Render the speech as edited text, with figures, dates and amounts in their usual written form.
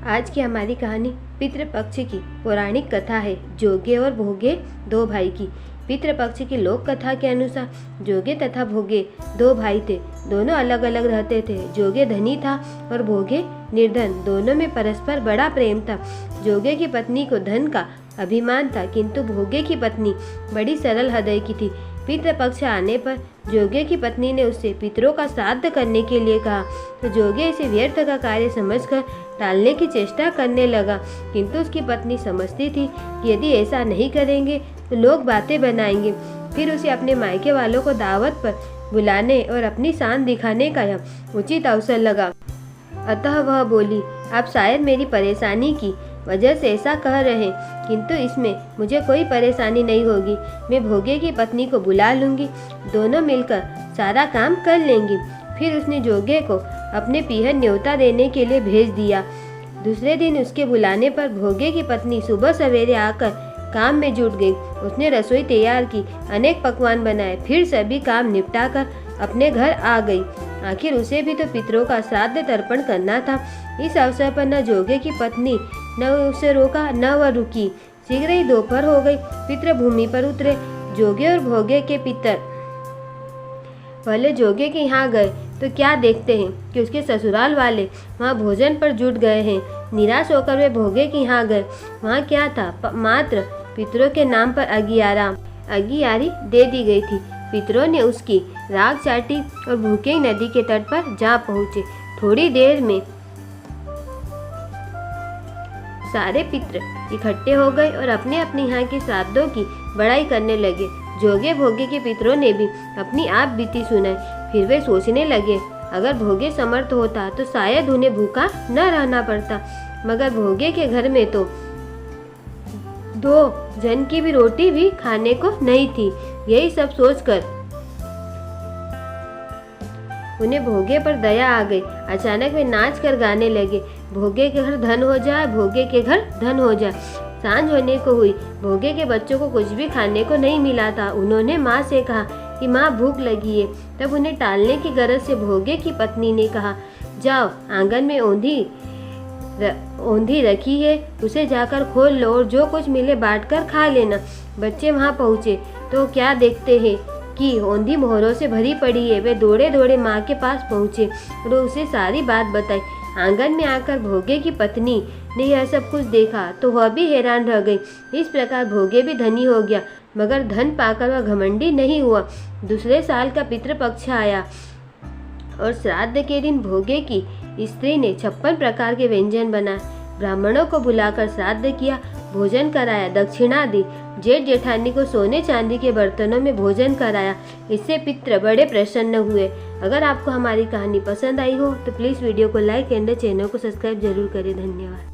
आज की हमारी कहानी पितृपक्ष की पौराणिक कथा है। जोगे और भोगे दो भाई की। पितृपक्ष की लोक कथा के अनुसार जोगे तथा भोगे दो भाई थे। दोनों अलग अलग रहते थे। जोगे धनी था और भोगे निर्धन। दोनों में परस्पर बड़ा प्रेम था। जोगे की पत्नी को धन का अभिमान था, किंतु भोगे की पत्नी बड़ी सरल हृदय की थी। पितृपक्ष आने पर जोगे की पत्नी ने उससे पितरों का श्राद्ध करने के लिए कहा, तो जोगे इसे व्यर्थ का कार्य समझकर टालने की चेष्टा करने लगा, किंतु उसकी पत्नी समझती थी कि यदि ऐसा नहीं करेंगे तो लोग बातें बनाएंगे। फिर उसे अपने मायके वालों को दावत पर बुलाने और अपनी शान दिखाने का यह उचित अवसर लगा। अतः वह बोली, आप शायद मेरी परेशानी की वजह से ऐसा कह रहे हैं, किंतु इसमें मुझे कोई परेशानी नहीं होगी। मैं भोगे की पत्नी को बुला लूँगी, दोनों मिलकर सारा काम कर लेंगी। फिर उसने जोगे को अपने पीहर न्योता देने के लिए भेज दिया। दूसरे दिन उसके बुलाने पर भोगे की पत्नी सुबह सवेरे आकर काम में जुट गई। उसने रसोई तैयार की, अनेक पकवान बनाए, फिर सभी काम निपटाकर अपने घर आ गई। आखिर उसे भी तो पितरों का श्राद्ध तर्पण करना था। इस अवसर पर न जोगे की पत्नी न उसे रोका न वह रुकी। शीघ्र ही दोपहर हो गई। पितृ भूमि पर उतरे। जोगे और भोगे के पितर पहले जोगे के यहाँ गए तो क्या देखते हैं कि उसके ससुराल वाले वहाँ भोजन पर जुट गए हैं। निराश होकर वे भोगे के यहाँ गए। वहाँ क्या था, मात्र पितरों के नाम पर अगियारी दे दी गई थी। पितरों ने उसकी राख चाटी और भूखे नदी के तट पर जा पहुँचे। थोड़ी देर में सारे पितर इकट्ठे हो गए और अपने अपने यहाँ के श्राद्धों की बड़ाई करने लगे। जोगे भोगे के पितरों ने भी अपनी आप बीती सुनाई। फिर वे सोचने लगे, अगर भोगे समर्थ होता तो शायद उन्हें भूखा न रहना पड़ता, मगर भोगे के घर में तो 2 जन की भी रोटी भी खाने को नहीं थी। यही सब सोचकर उन्हें भोगे पर दया आ गई। अचानक वे नाच कर गाने लगे, भोगे के घर धन हो जाए, भोगे के घर धन हो जाए। सांझ होने को हुई। भोगे के बच्चों को कुछ भी खाने को नहीं मिला था। उन्होंने माँ से कहा कि माँ भूख लगी है। तब उन्हें टालने की गरज से भोगे की पत्नी ने कहा, जाओ आंगन में औंधी रखी है, उसे जाकर खोल लो और जो कुछ मिले बांट कर खा लेना। बच्चे वहाँ पहुँचे तो क्या देखते हैं कि औंधी मोहरों से भरी पड़ी है। वे दौड़े दौड़े माँ के पास पहुँचे और उसे सारी बात बताई। आंगन में आकर भोगे की पत्नी ने यह सब कुछ देखा तो वह भी हैरान रह गई। इस प्रकार भोगे भी धनी हो गया, मगर धन पाकर वह घमंडी नहीं हुआ। दूसरे साल का पितृपक्ष आया और श्राद्ध के दिन भोगे की स्त्री ने 56 प्रकार के व्यंजन बनाए। ब्राह्मणों को बुलाकर श्राद्ध किया, भोजन कराया, दक्षिणा दी। जेठ जेठानी को सोने चांदी के बर्तनों में भोजन कराया। इससे पितृ बड़े प्रसन्न हुए। अगर आपको हमारी कहानी पसंद आई हो तो प्लीज़ वीडियो को लाइक एंड चैनल को सब्सक्राइब जरूर करें। धन्यवाद।